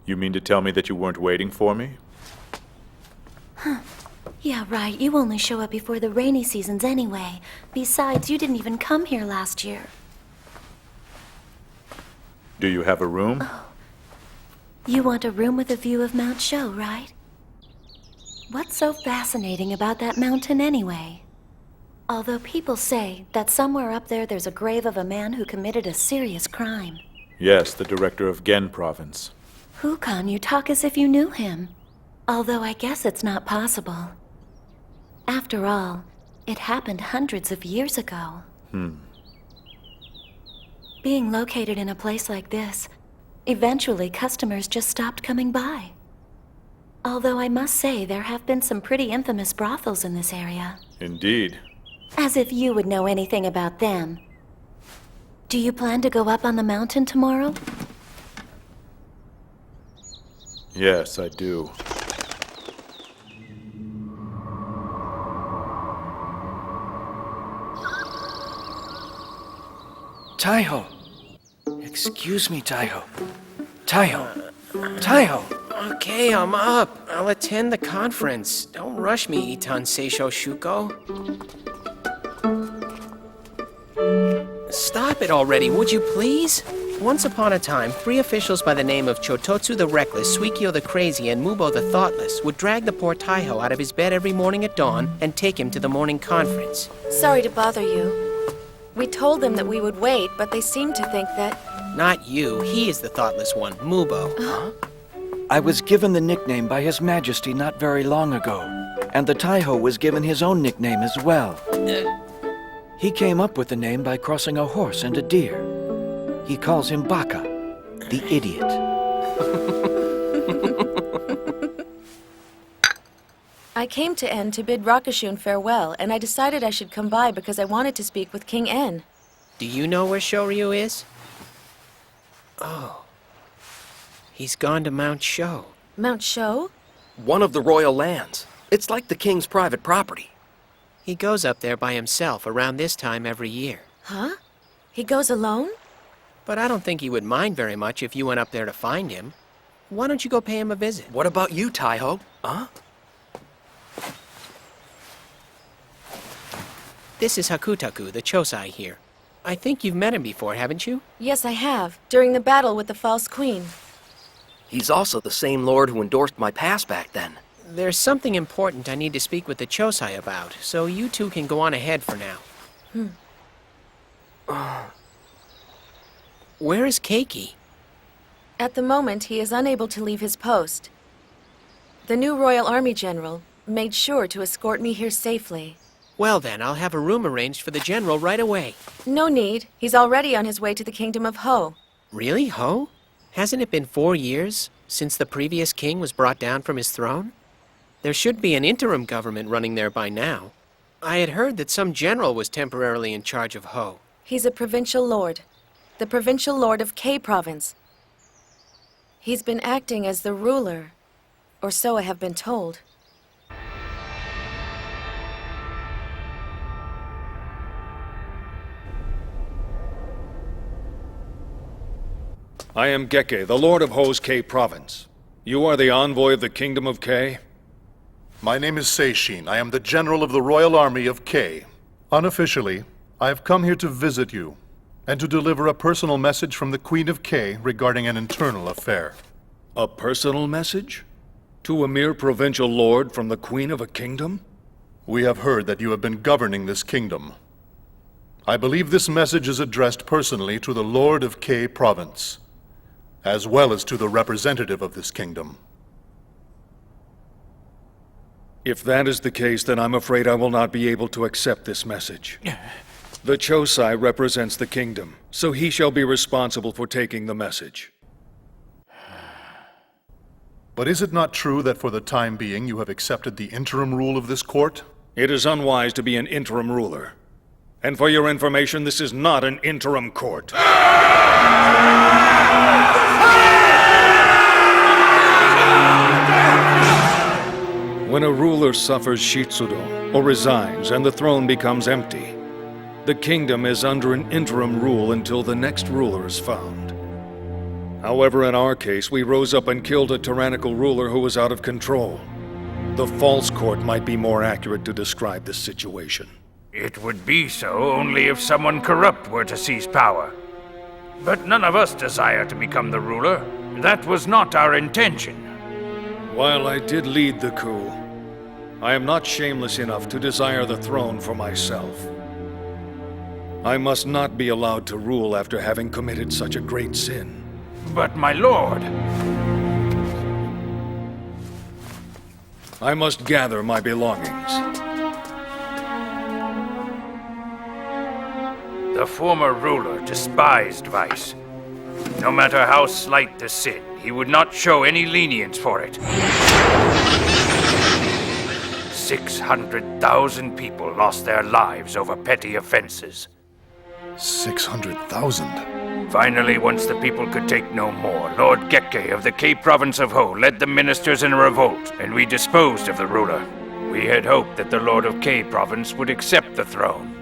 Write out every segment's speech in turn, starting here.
You mean to tell me that you weren't waiting for me? Yeah, right. You only show up before the rainy seasons anyway. Besides, you didn't even come here last year. Do you have a room? Oh. You want a room with a view of Mount Shou, right? What's so fascinating about that mountain anyway? Although people say that somewhere up there there's a grave of a man who committed a serious crime. Yes, the director of Gen Province. Hukan, you talk as if you knew him. Although I guess it's not possible. After all, it happened hundreds of years ago. Being located in a place like this, eventually customers just stopped coming by. Although I must say there have been some pretty infamous brothels in this area. Indeed. As if you would know anything about them. Do you plan to go up on the mountain tomorrow? Yes, I do. Taiho. Excuse me, Taiho. Taiho. Taiho. Okay, I'm up. I'll attend the conference. Don't rush me, Itan Seisho Shuko. Stop it already, would you please? Once upon a time, 3 officials by the name of Chototsu the Reckless, Suikyo the Crazy, and Mubo the Thoughtless would drag the poor Taiho out of his bed every morning at dawn and take him to the morning conference. Sorry to bother you. We told them that we would wait, but they seemed to think that... Not you. He is the thoughtless one, Mubo. Huh? I was given the nickname by His Majesty not very long ago, and the Taiho was given his own nickname as well. He came up with the name by crossing a horse and a deer. He calls him Baka, the idiot. I came to En to bid Rakashun farewell, and I decided I should come by because I wanted to speak with King En. Do you know where Shoryu is? Oh. He's gone to Mount Shou. Mount Shou? One of the royal lands. It's like the king's private property. He goes up there by himself around this time every year. Huh? He goes alone? But I don't think he would mind very much if you went up there to find him. Why don't you go pay him a visit? What about you, Taiho? Huh? This is Hakutaku, the Chosai here. I think you've met him before, haven't you? Yes, I have. During the battle with the false queen. He's also the same lord who endorsed my pass back then. There's something important I need to speak with the Chosai about, so you two can go on ahead for now. Where is Keiki? At the moment, he is unable to leave his post. The new Royal Army General made sure to escort me here safely. Well then, I'll have a room arranged for the General right away. No need. He's already on his way to the Kingdom of Ho. Really, Ho? Hasn't it been 4 years since the previous king was brought down from his throne? There should be an interim government running there by now. I had heard that some general was temporarily in charge of Ho. He's a provincial lord. The provincial lord of K Province. He's been acting as the ruler, or so I have been told. I am Geke, the Lord of Ho's K Province. You are the envoy of the Kingdom of K? My name is Seishin. I am the General of the Royal Army of K. Unofficially, I have come here to visit you, and to deliver a personal message from the Queen of K regarding an internal affair. A personal message? To a mere provincial lord from the Queen of a kingdom? We have heard that you have been governing this kingdom. I believe this message is addressed personally to the Lord of K Province, as well as to the representative of this kingdom. If that is the case, then I'm afraid I will not be able to accept this message. The Chosai represents the kingdom, so he shall be responsible for taking the message. But is it not true that for the time being you have accepted the interim rule of this court? It is unwise to be an interim ruler. And for your information, this is not an interim court. When a ruler suffers shitsudo, or resigns, and the throne becomes empty, the kingdom is under an interim rule until the next ruler is found. However, in our case, we rose up and killed a tyrannical ruler who was out of control. The false court might be more accurate to describe this situation. It would be so only if someone corrupt were to seize power. But none of us desire to become the ruler. That was not our intention. While I did lead the coup, I am not shameless enough to desire the throne for myself. I must not be allowed to rule after having committed such a great sin. But my lord... I must gather my belongings. The former ruler despised vice. No matter how slight the sin, he would not show any lenience for it. 600,000 people lost their lives over petty offenses. 600,000? Finally, once the people could take no more, Lord Geke of the K province of Ho led the ministers in a revolt, and we disposed of the ruler. We had hoped that the Lord of K province would accept the throne.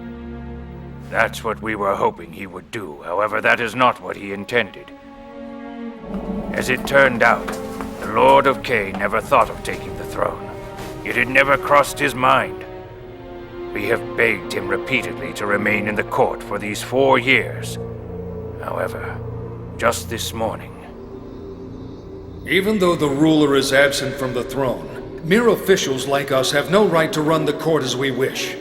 That's what we were hoping he would do. However, that is not what he intended. As it turned out, the Lord of K never thought of taking the throne. It had never crossed his mind. We have begged him repeatedly to remain in the court for these 4 years. However, just this morning... Even though the ruler is absent from the throne, mere officials like us have no right to run the court as we wish.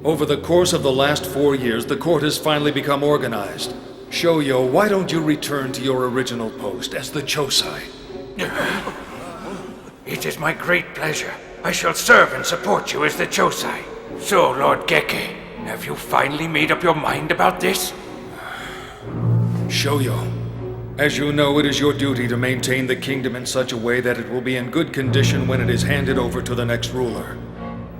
Over the course of the last 4 years, the court has finally become organized. Shoyo, why don't you return to your original post as the Chosai? It is my great pleasure. I shall serve and support you as the Chosai. So, Lord Geke, have you finally made up your mind about this? Shoyo, as you know, it is your duty to maintain the kingdom in such a way that it will be in good condition when it is handed over to the next ruler.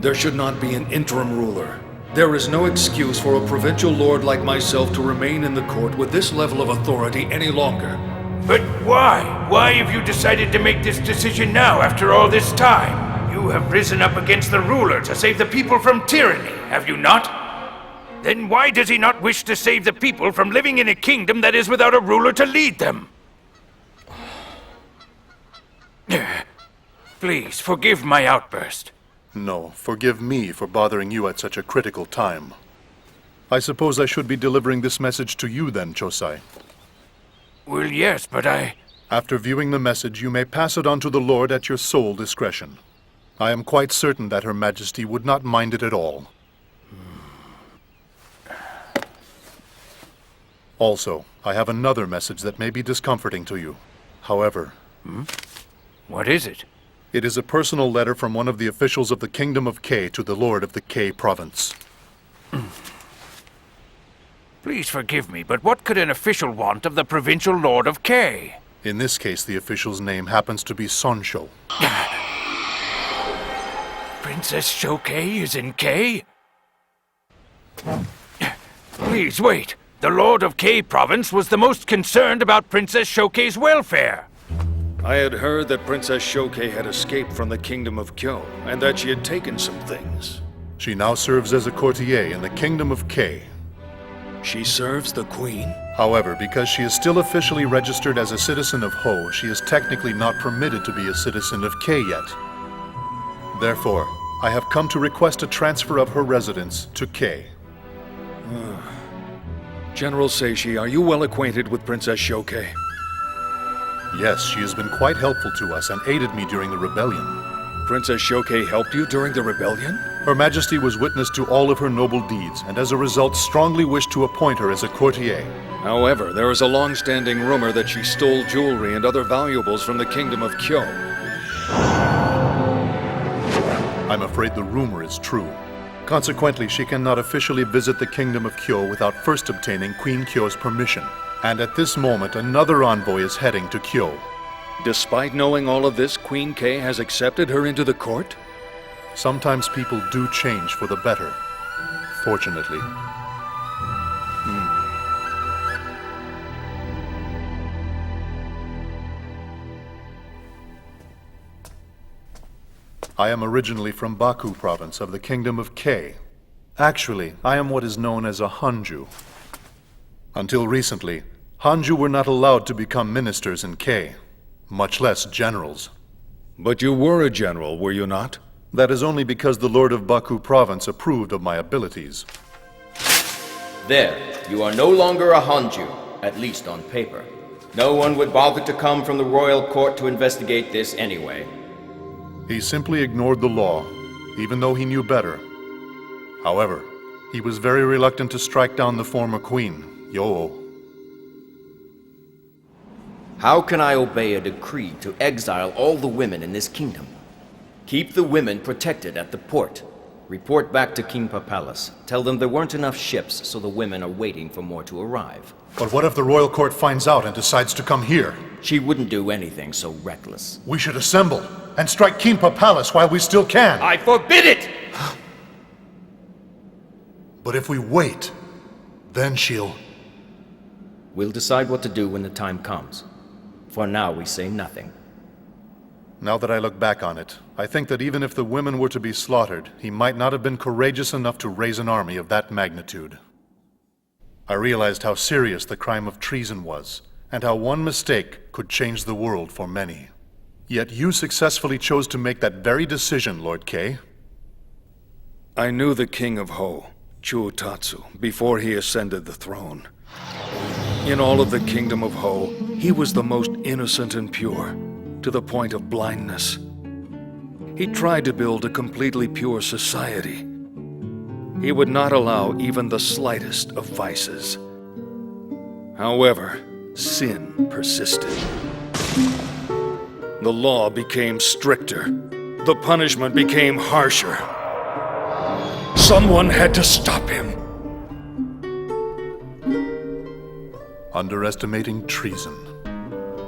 There should not be an interim ruler. There is no excuse for a provincial lord like myself to remain in the court with this level of authority any longer. But why? Why have you decided to make this decision now after all this time? You have risen up against the ruler to save the people from tyranny, have you not? Then why does he not wish to save the people from living in a kingdom that is without a ruler to lead them? Please, forgive my outburst. No, forgive me for bothering you at such a critical time. I suppose I should be delivering this message to you then, Chosai. Well, yes, but After viewing the message, you may pass it on to the Lord at your sole discretion. I am quite certain that Her Majesty would not mind it at all. Also, I have another message that may be discomforting to you. However... What is it? It is a personal letter from one of the officials of the Kingdom of K to the Lord of the K province. Please forgive me, but what could an official want of the provincial Lord of K? In this case, the official's name happens to be Sonsho. Princess Shokei is in K? Please wait. The Lord of K province was the most concerned about Princess Shokei's welfare. I had heard that Princess Shokei had escaped from the Kingdom of Kyo, and that she had taken some things. She now serves as a courtier in the Kingdom of K. She serves the Queen? However, because she is still officially registered as a citizen of Ho, she is technically not permitted to be a citizen of K yet. Therefore, I have come to request a transfer of her residence to K. General Seishi, are you well acquainted with Princess Shokei? Yes, she has been quite helpful to us and aided me during the rebellion. Princess Shokei helped you during the rebellion? Her Majesty was witness to all of her noble deeds, and as a result strongly wished to appoint her as a courtier. However, there is a long-standing rumor that she stole jewelry and other valuables from the Kingdom of Kyo. I'm afraid the rumor is true. Consequently, she cannot officially visit the Kingdom of Kyo without first obtaining Queen Kyo's permission. And at this moment, another envoy is heading to Kyo. Despite knowing all of this, Queen K has accepted her into the court? Sometimes people do change for the better. Fortunately. I am originally from Baku province of the Kingdom of K. Actually, I am what is known as a Hanju. Until recently, Hanju were not allowed to become ministers in K, much less generals. But you were a general, were you not? That is only because the Lord of Baku province approved of my abilities. There, you are no longer a Hanju, at least on paper. No one would bother to come from the royal court to investigate this anyway. He simply ignored the law, even though he knew better. However, he was very reluctant to strike down the former queen, Yo. How can I obey a decree to exile all the women in this kingdom? Keep the women protected at the port. Report back to Kingpa Palace. Tell them there weren't enough ships, so the women are waiting for more to arrive. But what if the royal court finds out and decides to come here? She wouldn't do anything so reckless. We should assemble and strike Kingpa Palace while we still can. I forbid it! But if we wait, then she'll... We'll decide what to do when the time comes. For now, we say nothing. Now that I look back on it, I think that even if the women were to be slaughtered, he might not have been courageous enough to raise an army of that magnitude. I realized how serious the crime of treason was, and how one mistake could change the world for many. Yet you successfully chose to make that very decision, Lord K. I knew the king of Ho, Chu Tatsu, before he ascended the throne. In all of the kingdom of Ho, he was the most innocent and pure, to the point of blindness. He tried to build a completely pure society. He would not allow even the slightest of vices. However, sin persisted. The law became stricter. The punishment became harsher. Someone had to stop him. Underestimating treason.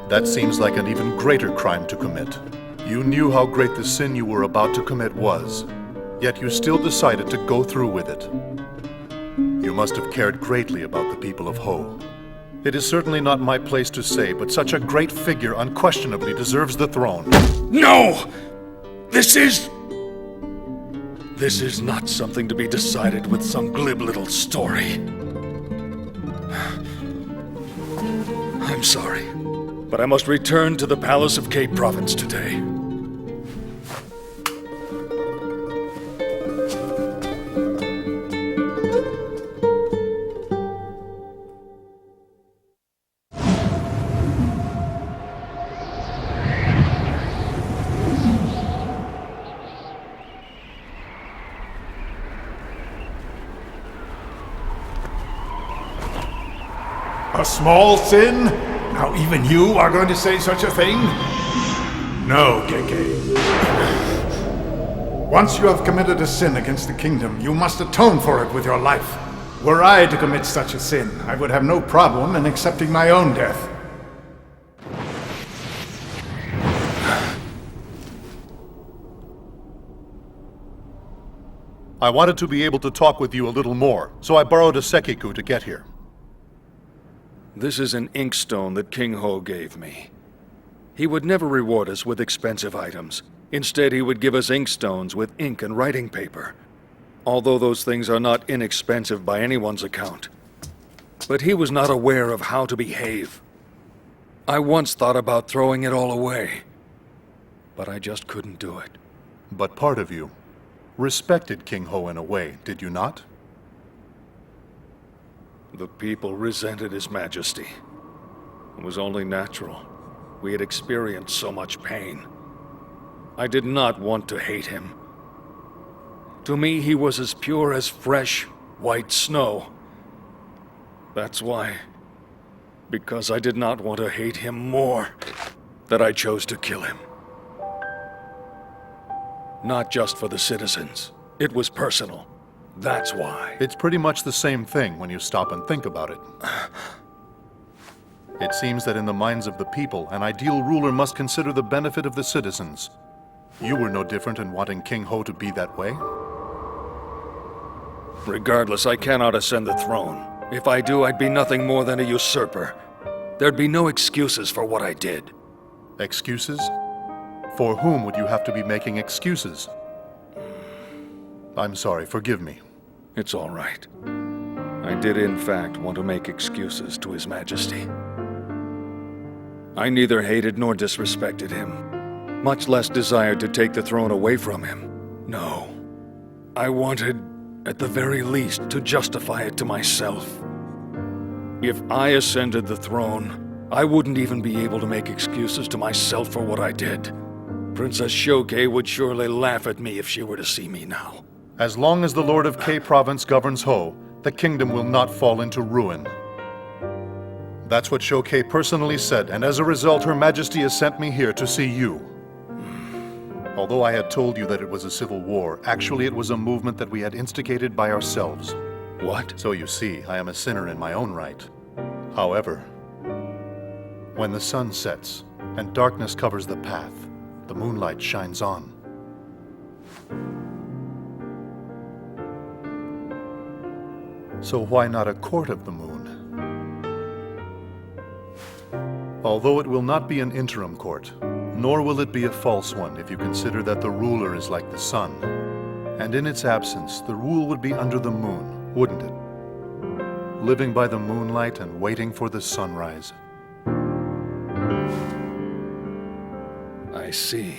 That seems like an even greater crime to commit. You knew how great the sin you were about to commit was, yet you still decided to go through with it. You must have cared greatly about the people of Ho. It is certainly not my place to say, but such a great figure unquestionably deserves the throne. No! This is not something to be decided with some glib little story. I'm sorry, but I must return to the Palace of K Province today. A small sin? Now even you are going to say such a thing? No, Keke. Once you have committed a sin against the kingdom, you must atone for it with your life. Were I to commit such a sin, I would have no problem in accepting my own death. I wanted to be able to talk with you a little more, so I borrowed a sekiku to get here. This is an inkstone that King Ho gave me. He would never reward us with expensive items. Instead, he would give us inkstones with ink and writing paper. Although those things are not inexpensive by anyone's account. But he was not aware of how to behave. I once thought about throwing it all away, but I just couldn't do it. But part of you respected King Ho in a way, did you not? The people resented His Majesty. It was only natural. We had experienced so much pain. I did not want to hate him. To me, he was as pure as fresh, white snow. That's why, because I did not want to hate him more, that I chose to kill him. Not just for the citizens. It was personal. That's why. It's pretty much the same thing when you stop and think about it. It seems that in the minds of the people, an ideal ruler must consider the benefit of the citizens. You were no different in wanting King Ho to be that way. Regardless, I cannot ascend the throne. If I do, I'd be nothing more than a usurper. There'd be no excuses for what I did. Excuses? For whom would you have to be making excuses? I'm sorry, forgive me. It's all right. I did in fact want to make excuses to His Majesty. I neither hated nor disrespected him, much less desired to take the throne away from him. No. I wanted, at the very least, to justify it to myself. If I ascended the throne, I wouldn't even be able to make excuses to myself for what I did. Princess Shoke would surely laugh at me if she were to see me now. As long as the Lord of K Province governs Ho, the kingdom will not fall into ruin. That's what Shoke personally said, and as a result, Her Majesty has sent me here to see you. Although I had told you that it was a civil war, actually it was a movement that we had instigated by ourselves. What? So you see, I am a sinner in my own right. However, when the sun sets and darkness covers the path, the moonlight shines on. So why not a court of the moon? Although it will not be an interim court, nor will it be a false one if you consider that the ruler is like the sun. And in its absence, the rule would be under the moon, wouldn't it? Living by the moonlight and waiting for the sunrise. I see.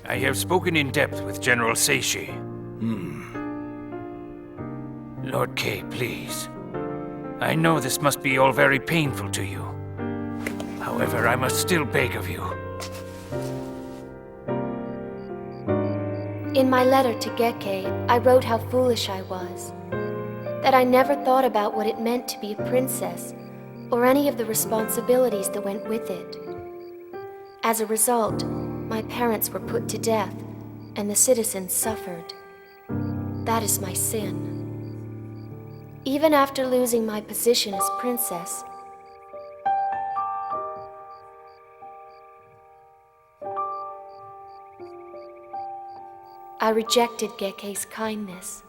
I have spoken in depth with General Seishi. Lord K, please. I know this must be all very painful to you. However, I must still beg of you. In my letter to Geke, I wrote how foolish I was. That I never thought about what it meant to be a princess, or any of the responsibilities that went with it. As a result, my parents were put to death, and the citizens suffered. That is my sin. Even after losing my position as princess, I rejected Geke's kindness,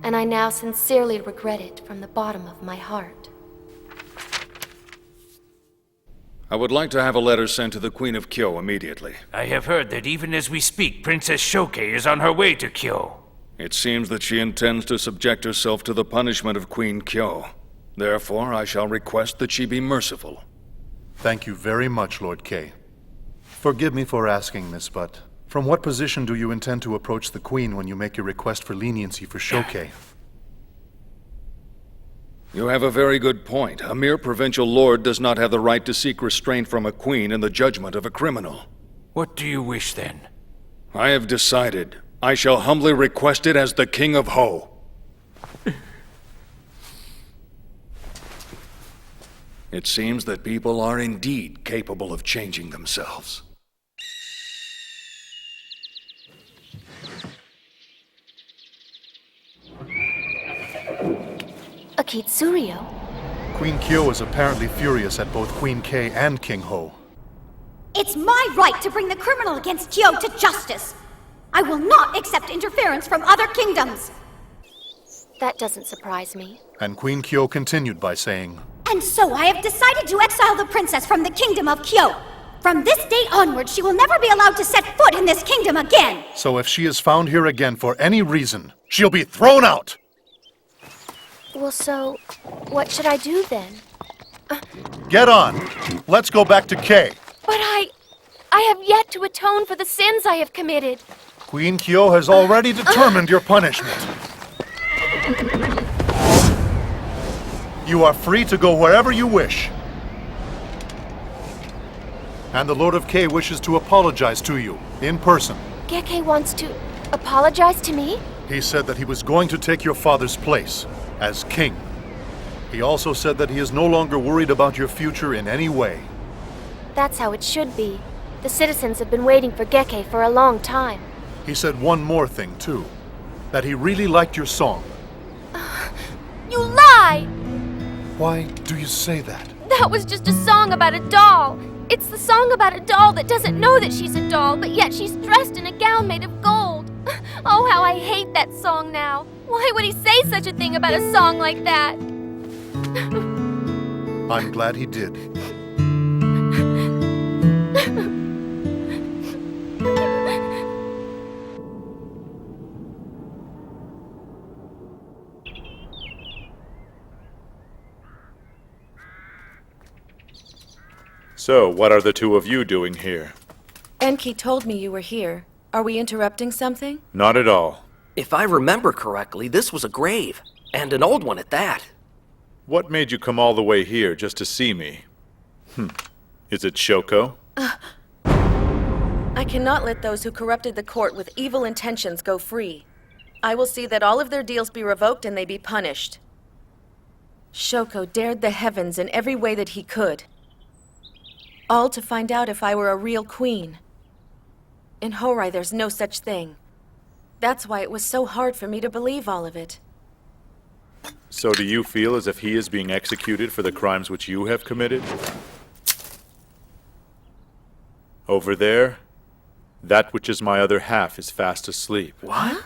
and I now sincerely regret it from the bottom of my heart. I would like to have a letter sent to the Queen of Kyo immediately. I have heard that even as we speak, Princess Shoke is on her way to Kyo. It seems that she intends to subject herself to the punishment of Queen Kyo. Therefore, I shall request that she be merciful. Thank you very much, Lord K. Forgive me for asking this, but from what position do you intend to approach the Queen when you make your request for leniency for Shoke? You have a very good point. A mere provincial lord does not have the right to seek restraint from a queen in the judgment of a criminal. What do you wish then? I have decided. I shall humbly request it as the King of Ho. It seems that people are indeed capable of changing themselves. a Kitsurio. Queen Kyo is apparently furious at both Queen K and King Ho. It's my right to bring the criminal against Kyo to justice. I will not accept interference from other kingdoms. That doesn't surprise me. And Queen Kyo continued by saying, And so I have decided to exile the princess from the kingdom of Kyo. From this day onward, she will never be allowed to set foot in this kingdom again. So if she is found here again for any reason, she'll be thrown out! Well, so, what should I do then? Get on! Let's go back to K. But I have yet to atone for the sins I have committed. Queen Kyo has already determined your punishment. You are free to go wherever you wish. And the Lord of K wishes to apologize to you, in person. Geke wants to apologize to me? He said that he was going to take your father's place, as king. He also said that he is no longer worried about your future in any way. That's how it should be. The citizens have been waiting for Geke for a long time. He said one more thing, too. That he really liked your song. You lie! Why do you say that? That was just a song about a doll. It's the song about a doll that doesn't know that she's a doll, but yet she's dressed in a gown made of gold. Oh, how I hate that song now. Why would he say such a thing about a song like that? I'm glad he did. So, what are the two of you doing here? Enki told me you were here. Are we interrupting something? Not at all. If I remember correctly, this was a grave, and an old one at that. What made you come all the way here just to see me? Is it Shoko? I cannot let those who corrupted the court with evil intentions go free. I will see that all of their deals be revoked and they be punished. Shoko dared the heavens in every way that he could. All to find out if I were a real queen. In Horai, there's no such thing. That's why it was so hard for me to believe all of it. So do you feel as if he is being executed for the crimes which you have committed? Over there, that which is my other half is fast asleep. What?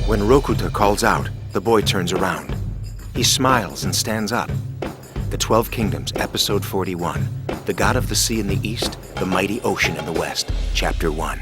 When Rokuta calls out, the boy turns around. He smiles and stands up. The 12 Kingdoms, Episode 41. The God of the Sea in the East, the Mighty Ocean in the West, Chapter 1.